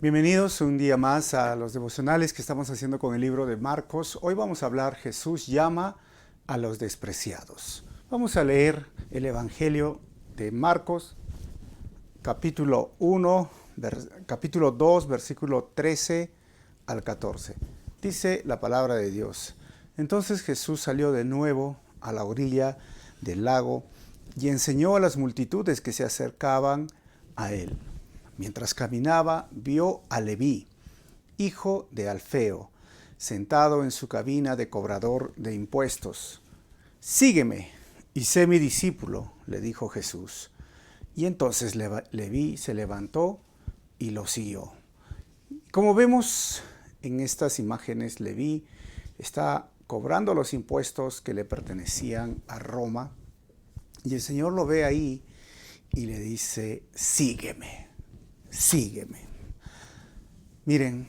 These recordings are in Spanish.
Bienvenidos un día más a los devocionales que estamos haciendo con el libro de Marcos. Hoy vamos a hablar Jesús llama a los despreciados. Vamos a leer el Evangelio de Marcos, capítulo 1, capítulo 2, versículo 13 al 14. Dice la palabra de Dios. Entonces Jesús salió de nuevo a la orilla del lago y enseñó a las multitudes que se acercaban a él. Mientras caminaba, vio a Leví, hijo de Alfeo, sentado en su cabina de cobrador de impuestos. «Sígueme y sé mi discípulo», le dijo Jesús. Y entonces Leví se levantó y lo siguió. Como vemos en estas imágenes, Leví está cobrando los impuestos que le pertenecían a Roma. Y el Señor lo ve ahí y le dice, sígueme. Sígueme. Miren,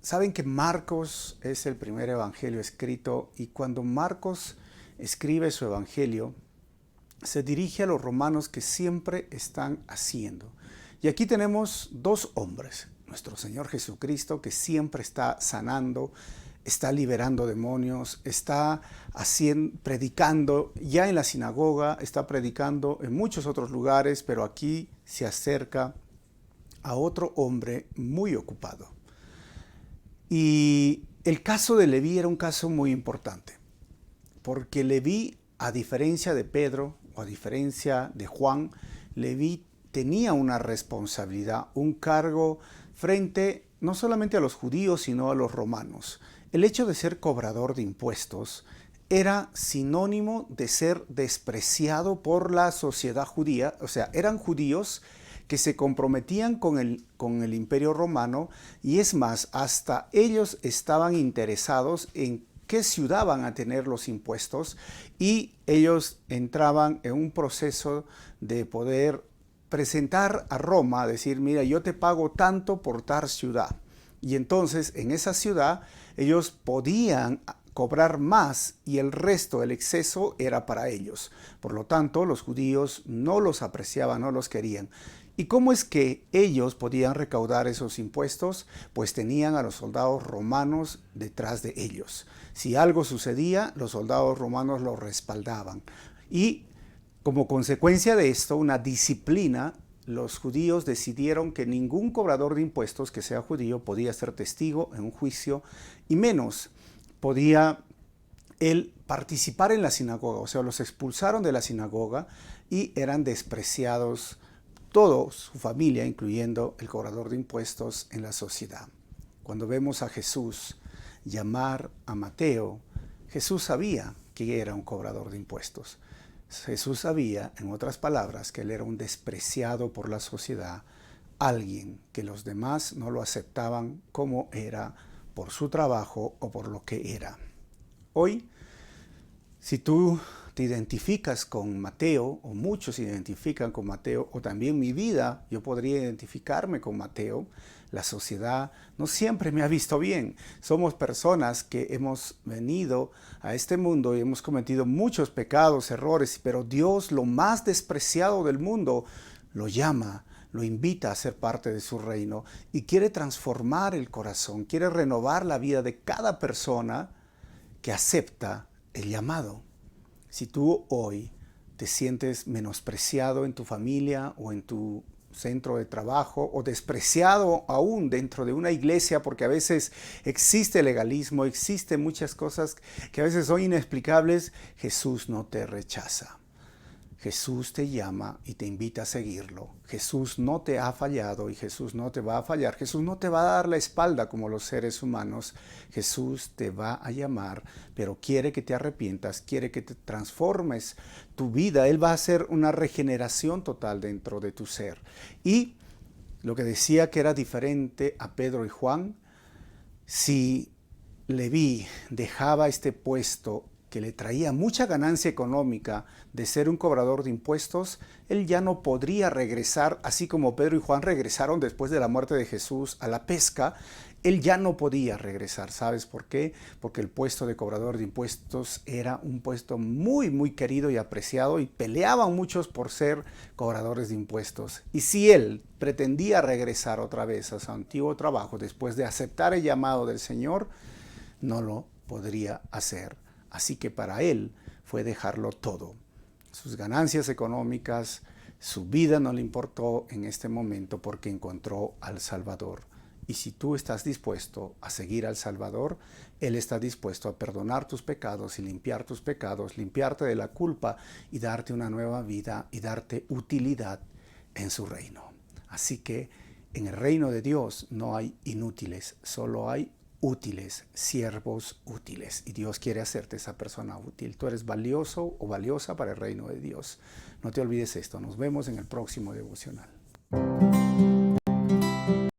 saben que Marcos es el primer evangelio escrito y cuando Marcos escribe su evangelio, se dirige a los romanos que siempre están haciendo. Y aquí tenemos dos hombres, nuestro Señor Jesucristo que siempre está sanando, está liberando demonios, está predicando ya en la sinagoga, está predicando en muchos otros lugares, pero aquí se acerca a otro hombre muy ocupado. Y el caso de Leví era un caso muy importante, porque Leví, a diferencia de Pedro o a diferencia de Juan, Leví tenía una responsabilidad, un cargo frente no solamente a los judíos, sino a los romanos. El hecho de ser cobrador de impuestos era sinónimo de ser despreciado por la sociedad judía, o sea, eran judíos que se comprometían con el Imperio Romano y es más, hasta ellos estaban interesados en qué ciudad van a tener los impuestos y ellos entraban en un proceso de poder presentar a Roma, decir, mira, yo te pago tanto por tal ciudad. Y entonces en esa ciudad ellos podían cobrar más y el resto, el exceso, era para ellos. Por lo tanto, los judíos no los apreciaban, no los querían. ¿Y cómo es que ellos podían recaudar esos impuestos? Pues tenían a los soldados romanos detrás de ellos. Si algo sucedía, los soldados romanos lo respaldaban. Y como consecuencia de esto, una disciplina, los judíos decidieron que ningún cobrador de impuestos que sea judío podía ser testigo en un juicio y menos podía él participar en la sinagoga. O sea, los expulsaron de la sinagoga y eran despreciados toda su familia, incluyendo el cobrador de impuestos en la sociedad. Cuando vemos a Jesús llamar a Mateo, Jesús sabía que era un cobrador de impuestos. Jesús sabía, en otras palabras, que él era un despreciado por la sociedad, alguien que los demás no lo aceptaban como era por su trabajo o por lo que era. Hoy, si tú te identificas con Mateo, o muchos se identifican con Mateo, o también mi vida, yo podría identificarme con Mateo, la sociedad no siempre me ha visto bien. Somos personas que hemos venido a este mundo y hemos cometido muchos pecados, errores, pero Dios, lo más despreciado del mundo, lo llama, lo invita a ser parte de su reino y quiere transformar el corazón, quiere renovar la vida de cada persona que acepta el llamado. Si tú hoy te sientes menospreciado en tu familia o en tu centro de trabajo o despreciado aún dentro de una iglesia porque a veces existe legalismo, existen muchas cosas que a veces son inexplicables, Jesús no te rechaza. Jesús te llama y te invita a seguirlo. Jesús no te ha fallado y Jesús no te va a fallar. Jesús no te va a dar la espalda como los seres humanos. Jesús te va a llamar, pero quiere que te arrepientas, quiere que te transformes tu vida. Él va a hacer una regeneración total dentro de tu ser. Y lo que decía que era diferente a Pedro y Juan, si Leví dejaba este puesto que le traía mucha ganancia económica de ser un cobrador de impuestos, él ya no podría regresar, así como Pedro y Juan regresaron después de la muerte de Jesús a la pesca, él ya no podía regresar. ¿Sabes por qué? Porque el puesto de cobrador de impuestos era un puesto muy, muy querido y apreciado, y peleaban muchos por ser cobradores de impuestos. Y si él pretendía regresar otra vez a su antiguo trabajo después de aceptar el llamado del Señor, no lo podría hacer. Así que para él fue dejarlo todo. Sus ganancias económicas, su vida no le importó en este momento, porque encontró al Salvador. Y si tú estás dispuesto a seguir al Salvador, Él está dispuesto a perdonar tus pecados y limpiar tus pecados, limpiarte de la culpa y darte una nueva vida y darte utilidad en su reino. Así que en el reino de Dios no hay inútiles, solo hay útiles, siervos útiles. Y Dios quiere hacerte esa persona útil. Tú eres valioso o valiosa para el reino de Dios. No te olvides esto. Nos vemos en el próximo devocional.